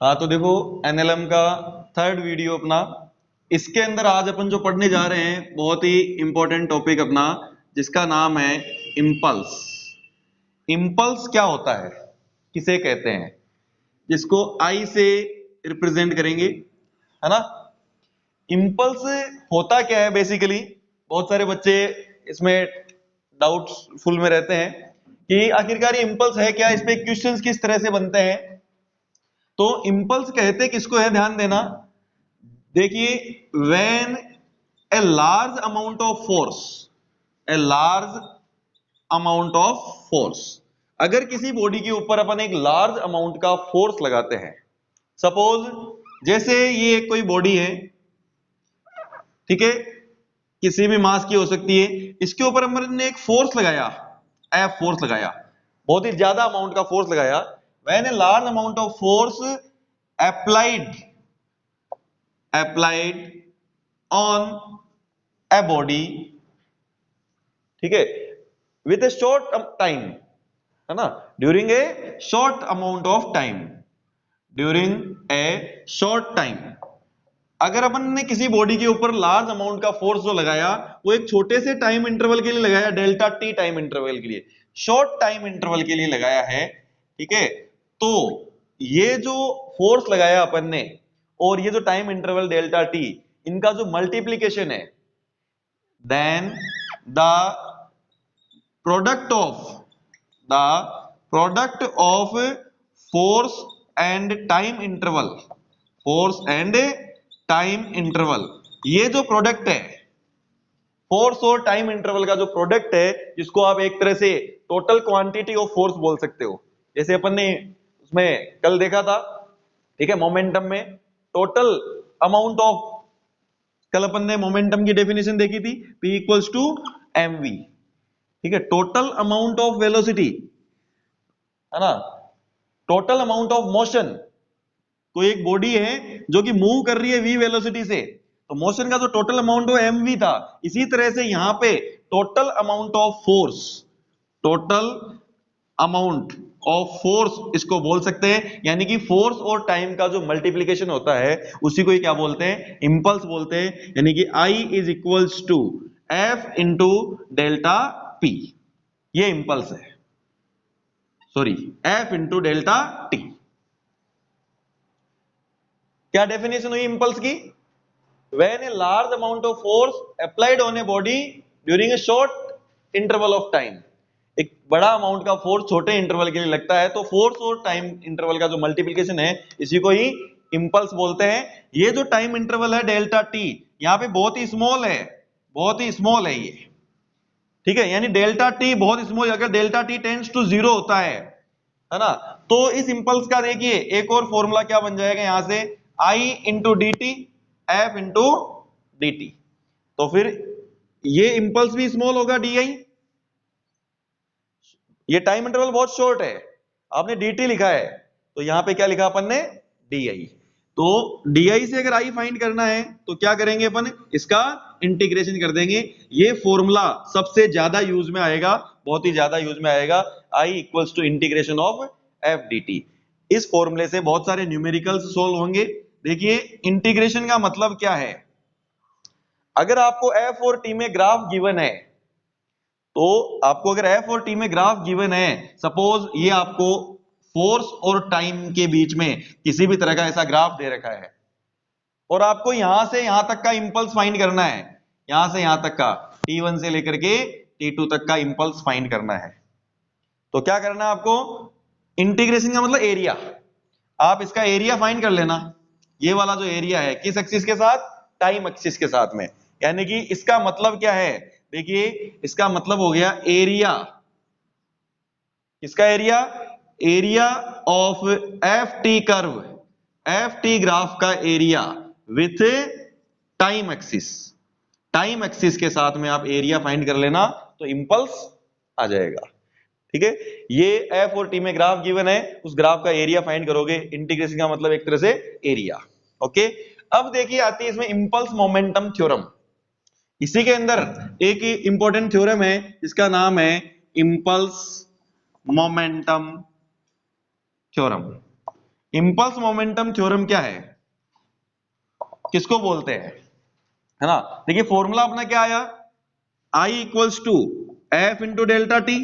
हाँ तो देखो एनएलएम का थर्ड वीडियो अपना, इसके अंदर आज अपन जो पढ़ने जा रहे हैं बहुत ही इंपॉर्टेंट टॉपिक अपना, जिसका नाम है इम्पल्स। इम्पल्स क्या होता है, किसे कहते हैं, जिसको आई से रिप्रेजेंट करेंगे, है ना। इम्पल्स होता क्या है बेसिकली, बहुत सारे बच्चे इसमें डाउटफुल में रहते हैं कि आखिरकार ये इम्पल्स है क्या, इस पे क्वेश्चंस किस तरह से बनते हैं। तो इम्पल्स कहते किसको है, ध्यान देना। देखिए, when a large amount of force, A large amount of force, अगर किसी बॉडी के ऊपर अपन एक लार्ज अमाउंट का फोर्स लगाते हैं, सपोज जैसे ये कोई बॉडी है, ठीक है, किसी भी मास की हो सकती है, इसके ऊपर अपन ने एक फोर्स लगाया, एफ फोर्स लगाया, बहुत ही ज्यादा अमाउंट का फोर्स लगाया। When a large amount of force applied on a body, ठीक है, with a short time, है ना, during a short amount of time, during a short time, अगर अपन ने किसी बॉडी के ऊपर लार्ज अमाउंट का फोर्स जो लगाया वो एक छोटे से टाइम इंटरवल के लिए लगाया, डेल्टा टी टाइम इंटरवल के लिए, शॉर्ट टाइम इंटरवल के लिए लगाया है, ठीक है। तो ये जो फोर्स लगाया अपन ने और ये जो टाइम इंटरवल डेल्टा टी, इनका जो मल्टीप्लीकेशन है, then the product of force and time interval, force and time interval, ये जो प्रोडक्ट है, फोर्स और टाइम इंटरवल का जो प्रोडक्ट है, जिसको आप एक तरह से टोटल क्वांटिटी ऑफ फोर्स बोल सकते हो। जैसे अपन ने उसमें कल देखा था, ठीक है, मोमेंटम में टोटल अमाउंट ऑफ, कल अपन ने मोमेंटम की डेफिनेशन देखी थी, P इक्वल्स टू mv, ठीक है, टोटल अमाउंट ऑफ वेलोसिटी, है ना, टोटल अमाउंट ऑफ मोशन। कोई एक बॉडी है जो कि मूव कर रही है v वेलोसिटी से, तो मोशन का जो टोटल अमाउंट वो mv था। इसी तरह से यहां पे total amount of force, total amount of force इसको बोल सकते हैं, यानी कि फोर्स और टाइम का जो मल्टीप्लीकेशन होता है उसी को ही क्या बोलते हैं, इंपल्स बोलते हैं। यानी कि I is equals to F into delta P, ये इंपल्स है, sorry F into delta T. क्या डेफिनेशन हुई इंपल्स की, when a large amount of force applied on a body during a short interval of time, एक बड़ा amount का force छोटे interval के लिए लगता है, तो फोर्स और टाइम इंटरवल का जो मल्टीप्लिकेशन है इसी को ही इंपल्स बोलते हैं। ये जो टाइम इंटरवल है डेल्टा टी, यहाँ पे बहुत ही स्मॉल है, बहुत ही स्मॉल है ये, ठीक है, यानी डेल्टा टी बहुत स्मॉल, अगर delta T tends to zero होता है ना, तो इस इंपल्स का देखिए एक और फॉर्मूला क्या बन जाएगा यहां से, I into D T F into D T, तो फिर ये इंपल्स भी स्मॉल होगा डी आई, ये टाइम इंटरवल बहुत शॉर्ट है, आपने dt लिखा है, तो यहां पे क्या लिखा अपन ने, di। तो di से अगर i फाइंड करना है तो क्या करेंगे अपन, इसका इंटीग्रेशन कर देंगे। ये फॉर्मूला सबसे ज्यादा यूज में आएगा, बहुत ही ज्यादा यूज में आएगा, i equals to integration of f dt। इस फॉर्मूले से बहुत सारे न्यूमेरिकल्स सोल्व होंगे। देखिए इंटीग्रेशन का मतलब क्या है, अगर आपको f और t में ग्राफ गिवन है, तो आपको अगर f और t में ग्राफ गिवन है, सपोज ये आपको फोर्स और टाइम के बीच में किसी भी तरह का ऐसा ग्राफ दे रखा है, और आपको यहां से यहां तक का इंपल्स फाइंड करना है, यहां से यहां तक का t1 से लेकर के t2 तक का इंपल्स फाइंड करना है, तो क्या करना है आपको, इंटीग्रेशन का मतलब एरिया, आप इसका एरिया फाइंड कर लेना। ये वाला जो एरिया है किस एक्सिस के साथ, टाइम एक्सिस के साथ में, यानी कि इसका मतलब क्या है, देखिए इसका मतलब हो गया एरिया, किसका area, area of F T curve, F T graph का area with time axis, time axis के साथ में आप एरिया फाइंड कर लेना तो इंपल्स आ जाएगा, ठीक है। ये एफ और टी में ग्राफ गिवन है, उस ग्राफ का एरिया फाइंड करोगे, इंटीग्रेशन का मतलब एक तरह से एरिया, ओके। अब देखिए आती है इसमें इंपल्स मोमेंटम थ्योरम। इसी के अंदर एक इंपॉर्टेंट थ्योरम है जिसका नाम है impulse momentum theorem. Impulse momentum theorem क्या है, किसको बोलते हैं, है ना। देखिए फॉर्मूला अपना क्या आया, I equals to F into delta T,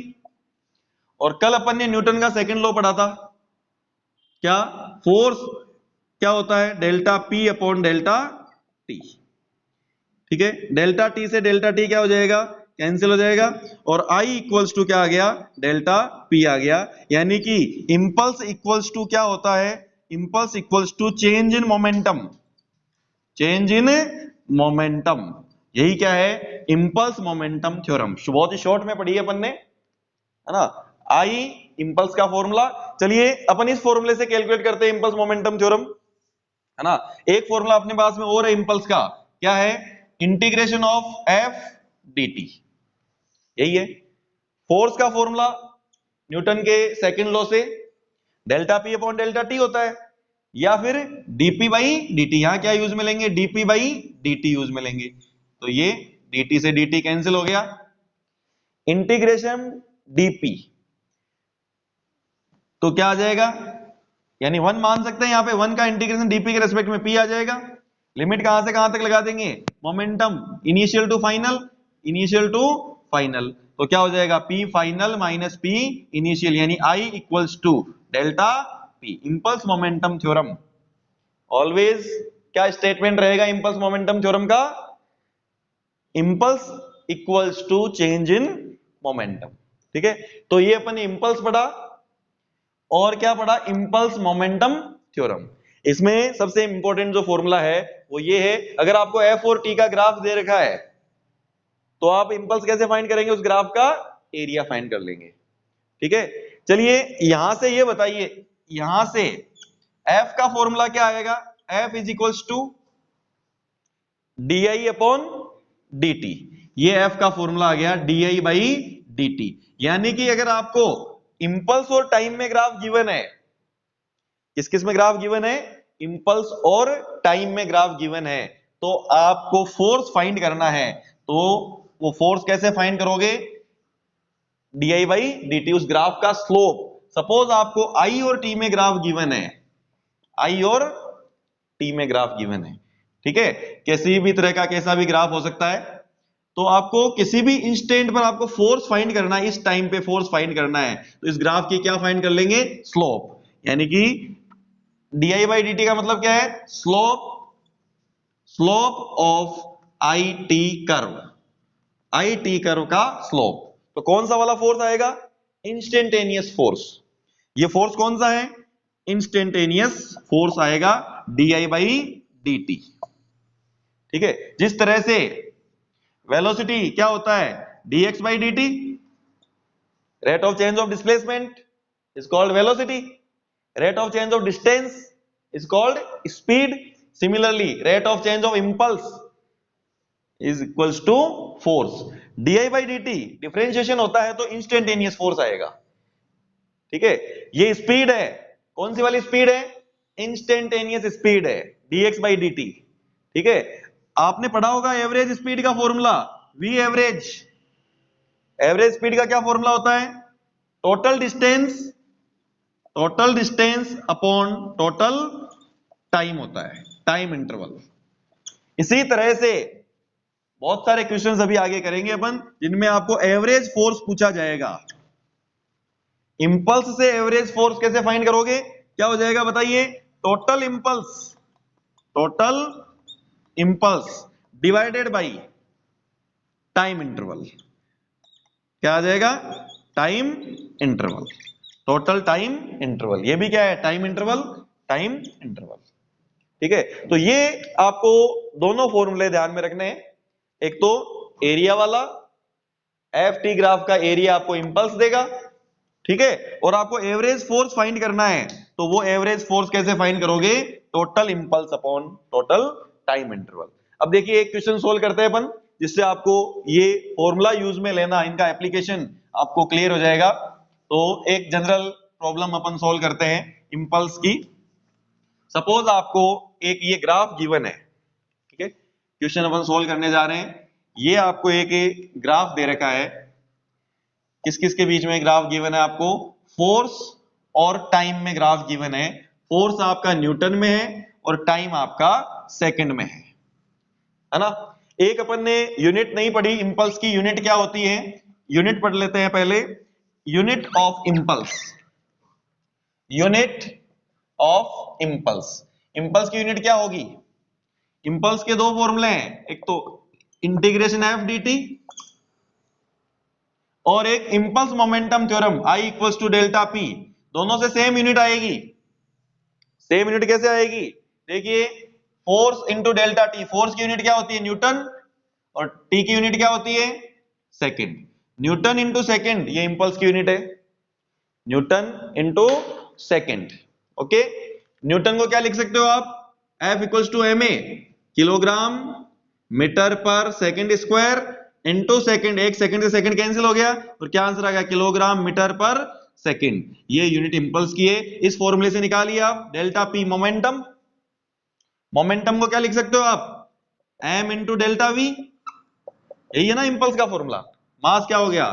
और कल अपन ने न्यूटन का सेकंड लॉ पढ़ा था, क्या फोर्स क्या होता है, delta P upon delta T. ठीक है, डेल्टा टी से डेल्टा टी क्या हो जाएगा, कैंसिल हो जाएगा, और I इक्वल्स टू क्या आ गया, डेल्टा पी आ गया। यानी कि इंपल्स इक्वल्स टू क्या होता है, impulse equals to change in momentum, change in momentum, यही क्या है, इंपल्स मोमेंटम थ्योरम। बहुत ही शॉर्ट में पढ़ी है अपन ने, है ना। आई इंपल्स का फॉर्मूला, चलिए अपन इस फॉर्मूले से कैलकुलेट करते हैं इंपल्स मोमेंटम थ्योरम, है ना। एक फॉर्मूला अपने पास में और है इंपल्स का, क्या है, इंटीग्रेशन ऑफ एफ dt, यही है। फोर्स का फॉर्मूला न्यूटन के सेकंड लॉ से delta P upon delta T होता है, या फिर dp बाई dt, यहां क्या यूज में लेंगे, dp बाई dt यूज में लेंगे, तो ये dt से dt कैंसिल हो गया, इंटीग्रेशन dp तो क्या आ जाएगा, यानी 1 मान सकते हैं, यहां पे 1 का इंटीग्रेशन dp के रेस्पेक्ट में p आ जाएगा। लिमिट कहां से कहां तक लगा देंगे, momentum initial to final, initial to final, तो क्या हो जाएगा, p final minus p initial, यानी I equals to delta p। Impulse momentum theorem always क्या स्टेटमेंट रहेगा इंपल्स मोमेंटम थ्योरम का, impulse equals to change in momentum. ठीक है, तो ये अपन ने इंपल्स पढ़ा, और क्या पढ़ा, इंपल्स मोमेंटम थ्योरम। इसमें सबसे इंपॉर्टेंट जो फॉर्मूला है वो ये है, अगर आपको एफ और टी का ग्राफ दे रखा है तो आप इंपल्स कैसे फाइंड करेंगे, उस ग्राफ का एरिया फाइंड कर लेंगे। ठीक है, चलिए यहां से ये बताइए, यहां से एफ का फॉर्मूला क्या आएगा, F is equals to D I upon D T, ये एफ का फॉर्मूला आ गया, D I by D T. यानी कि अगर आपको इंपल्स और टाइम में ग्राफ गिवन है, किस किस में ग्राफ गिवन है, इंपल्स और टाइम में ग्राफ गिवन है, तो आपको फोर्स फाइंड करना है, तो वो फोर्स कैसे फाइंड करोगे, D I by D T, उस ग्राफ का स्लोप। सपोज आपको आई और टी में ग्राफ गिवन है, आई और टी में ग्राफ गिवन है, ठीक है, किसी भी तरह का कैसा भी ग्राफ हो सकता है, तो आपको किसी भी इंस्टेंट पर आपको फोर्स फाइंड करना है, इस टाइम पे फोर्स फाइंड करना है, तो इस ग्राफ की क्या फाइंड कर लेंगे, स्लोप। यानी कि D I by D T का मतलब क्या है, slope, slope of I T curve, I T curve का स्लोप। तो कौन सा वाला फोर्स आएगा, इंस्टेंटेनियस फोर्स। ये फोर्स कौन सा है, इंस्टेंटेनियस फोर्स आएगा, D I by D T. ठीक है, जिस तरह से वेलोसिटी क्या होता है, dx by dt, rate of change of displacement is called velocity, rate of change of distance is called speed, similarly rate of change of impulse is equals to force. di by dt differentiation होता है तो instantaneous force आएगा। ठीक है, ये speed है, कौन सी वाली स्पीड है, इंस्टेंटेनियस स्पीड है, dx by dt। ठीक है, आपने पढ़ा होगा एवरेज स्पीड का formula, v average, average speed का क्या फॉर्मूला होता है, total distance upon total time होता है, टाइम इंटरवल। इसी तरह से बहुत सारे क्वेश्चंस अभी आगे करेंगे अपन, जिनमें आपको एवरेज फोर्स पूछा जाएगा। इंपल्स से एवरेज फोर्स कैसे फाइंड करोगे, क्या हो जाएगा बताइए, total impulse divided by time interval, क्या आ जाएगा, time interval, total time interval, ये भी क्या है, टाइम इंटरवल, टाइम इंटरवल। ठीक है, तो ये आपको दोनों फॉर्मूले ध्यान में रखने हैं, एक तो एरिया वाला, एफ टी ग्राफ का एरिया आपको इंपल्स देगा, ठीक है, और आपको एवरेज फोर्स फाइंड करना है, तो वो एवरेज फोर्स कैसे फाइंड करोगे, total impulse upon total time interval. अब देखिए एक क्वेश्चन सोल्व करते हैं अपन, जिससे आपको ये फॉर्मूला यूज में लेना, इनका एप्लीकेशन आपको क्लियर हो जाएगा। तो एक जनरल प्रॉब्लम अपन सोल्व करते हैं इंपल्स की। सपोज आपको एक ये ग्राफ गिवन है, ठीक है, क्वेश्चन अपन सोल्व करने जा रहे हैं, ये आपको एक ग्राफ दे रखा है, किस किस के बीच में ग्राफ गिवन है आपको, फोर्स और टाइम में ग्राफ गिवन है, फोर्स आपका न्यूटन में है और टाइम आपका सेकंड में है ना। एक अपन ने यूनिट नहीं पढ़ी, इंपल्स की यूनिट क्या होती है, यूनिट पढ़ लेते हैं पहले। Unit of impulse, unit of impulse, impulse की यूनिट क्या होगी। इंपल्स के दो फॉर्मूले हैं, एक तो इंटीग्रेशन एफ डी टी और एक impulse momentum theorem I equals to delta P. दोनों से सेम यूनिट आएगी। सेम यूनिट कैसे आएगी, देखिए force into delta T, force की यूनिट क्या होती है न्यूटन और टी की यूनिट क्या होती है सेकंड। न्यूटन इंटू सेकंड ये इंपल्स की यूनिट है, newton into second. Okay, newton को क्या लिख सकते हो आप, F equals to M A, kilogram metre per second square into second, एक सेकंड से सेकंड कैंसिल हो गया और क्या आंसर आ गया, किलोग्राम मीटर पर सेकंड। ये यूनिट इंपल्स की है। इस फॉर्मूले से निकालिए आप डेल्टा पी मोमेंटम, मोमेंटम को क्या लिख सकते हो आप, m इंटू डेल्टा वी, यही है ना इंपल्स का फॉर्मूला। मास क्या हो गया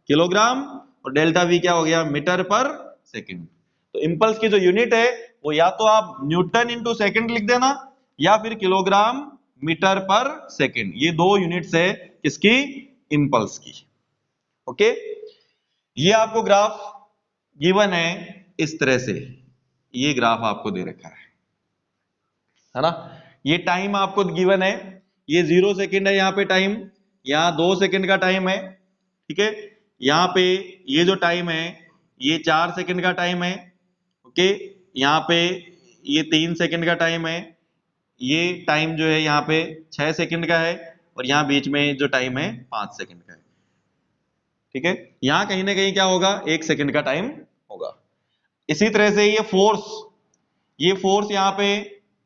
किलोग्राम और डेल्टा वी क्या हो गया मीटर पर सेकंड। तो इंपल्स की जो यूनिट है वो या तो आप न्यूटन इंटू सेकंड लिख देना या फिर किलोग्राम मीटर पर सेकंड, ये दो यूनिट्स है किसकी, इंपल्स की। ओके, ये आपको ग्राफ गिवन है इस तरह से, ये ग्राफ आपको दे रखा है ना। ये टाइम आपको गिवन है, ये 0 सेकंड है यहाँ पे टाइम, यहाँ 2 सेकंड का टाइम है, ठीक है। यहाँ पे ये जो टाइम है ये 4 सेकंड का टाइम है, ओके। यहाँ पे ये 3 सेकंड का टाइम है, ये टाइम जो है यहाँ पे 6 सेकंड का है और यहाँ बीच में जो टाइम है 5 सेकंड का है, ठीक है। यहाँ कहीं ना कहीं क्या होगा 1 सेकंड का टाइम होगा। इसी तरह से ये फोर्स यहाँ पे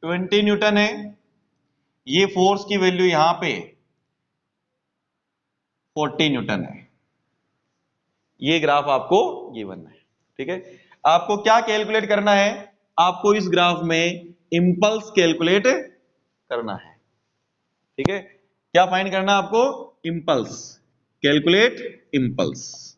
20 न्यूटन है, ये फोर्स की वैल्यू यहाँ पे 40 न्यूटन है। ये ग्राफ आपको गिवन है, ठीक है। आपको क्या कैलकुलेट करना है, आपको इस ग्राफ में इंपल्स कैलकुलेट करना है, ठीक है। क्या फाइंड करना है आपको, इंपल्स, कैलकुलेट इंपल्स।